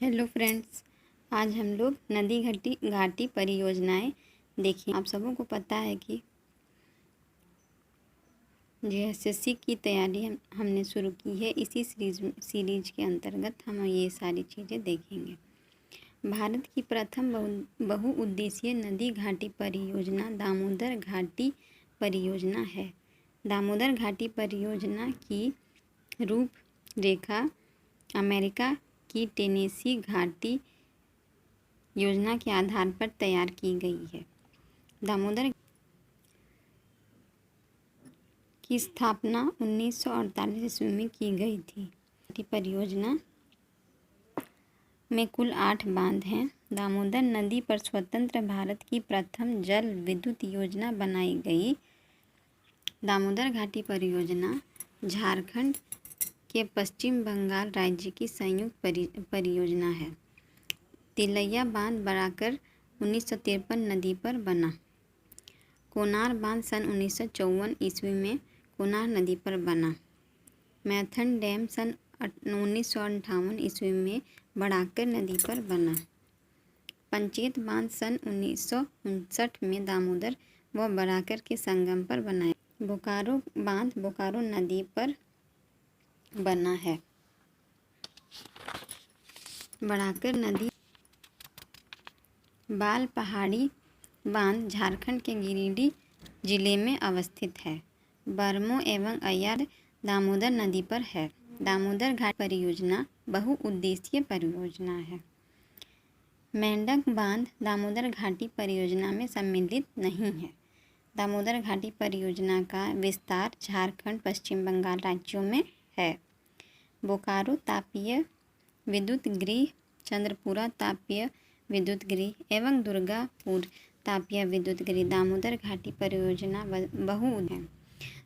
Hello friends, आज हम लोग नदी घाटी परियोजनाएं देखें। आप सबों को पता है कि एसएससी की तैयारी हमने शुरू की है। इसी सीरीज के अंतर्गत हम ये सारी चीज़ें देखेंगे। भारत की प्रथम बहुउद्देशीय नदी घाटी परियोजना दामोदर घाटी परियोजना है। दामोदर घाटी परियोजना की रूपरेखा अमेरिका की टेनेसी घाटी योजना के आधार पर तैयार की गई है। दामोदर की स्थापना 1948 ईस्वी में की गई थी। परियोजना में कुल 8 बांध हैं। दामोदर नदी पर स्वतंत्र भारत की प्रथम जल विद्युत योजना बनाई गई। दामोदर घाटी परियोजना झारखंड के पश्चिम बंगाल राज्य की संयुक्त परियोजना है। तिलैया बांध बनाकर 1953 नदी पर बना। कोनार बांध सन 1954 ईस्वी में कोनार नदी पर बना। मैथन डैम सन 1958 ईस्वी में बड़ाकर नदी पर बना। पंचेत बांध सन 1959 में दामोदर व बड़ाकर के संगम पर बनाया। बोकारो बांध बोकारो नदी पर बना है। बड़ाकर नदी बाल पहाड़ी बांध झारखंड के गिरिडीह जिले में अवस्थित है। बरमो एवं अय्यर दामोदर नदी पर है। दामोदर घाटी परियोजना बहुउद्देशीय परियोजना है। मेंढक बांध दामोदर घाटी परियोजना में सम्मिलित नहीं है। दामोदर घाटी परियोजना का विस्तार झारखंड पश्चिम बंगाल राज्यों में है। बोकारो तापीय विद्युत गृह, चंद्रपुरा तापीय विद्युत गृह एवं दुर्गापुर तापीय विद्युत गृह दामोदर घाटी परियोजना बहुउद्देशीय है।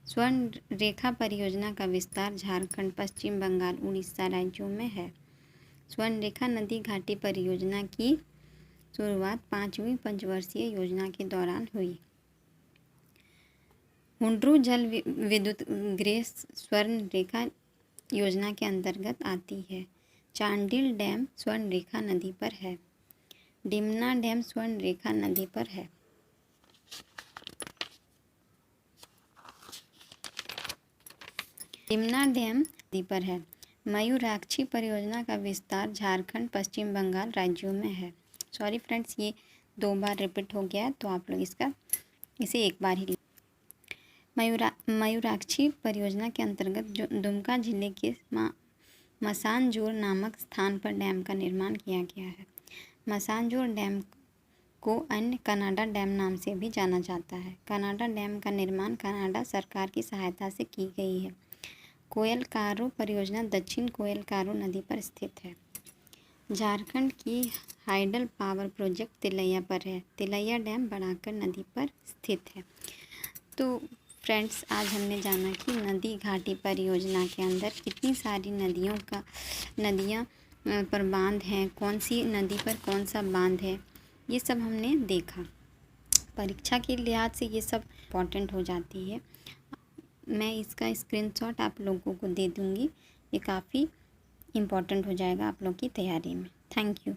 स्वर्ण रेखा परियोजना का विस्तार झारखंड पश्चिम बंगाल उड़ीसा राज्यों में है। स्वर्ण रेखा नदी घाटी परियोजना की शुरुआत 5वीं पंचवर्षीय योजना के दौरान हुई। हुंड्रू जल विद्युत गृह स्वर्ण रेखा योजना के अंतर्गत आती है। चांडिल डैम स्वर्ण रेखा नदी पर है। डिमना डैम स्वर्ण रेखा नदी पर है। डिमना डैम नदी पर है। मयूराक्षी परियोजना का विस्तार झारखंड पश्चिम बंगाल राज्यों में है। सॉरी फ्रेंड्स, ये 2 बार रिपीट हो गया है, तो आप लोग इसे एक बार ही। मयूराक्षी परियोजना के अंतर्गत दुमका जिले के मसानजोर नामक स्थान पर डैम का निर्माण किया गया है। मसानजोर डैम को अन्य कनाडा डैम नाम से भी जाना जाता है। कनाडा डैम का निर्माण कनाडा सरकार की सहायता से की गई है। कोयलकारो परियोजना दक्षिण कोयलकारो नदी पर स्थित है। झारखंड की हाइडल पावर प्रोजेक्ट तिलैया पर है। तिलैया डैम बड़ाकर नदी पर स्थित है। तो फ्रेंड्स, आज हमने जाना कि नदी घाटी परियोजना के अंदर कितनी सारी नदियाँ पर बांध हैं, कौन सी नदी पर कौन सा बांध है, ये सब हमने देखा। परीक्षा के लिहाज से ये सब इम्पॉर्टेंट हो जाती है। मैं इसका स्क्रीनशॉट आप लोगों को दे दूँगी। ये काफ़ी इम्पॉर्टेंट हो जाएगा आप लोग की तैयारी में। Thank you.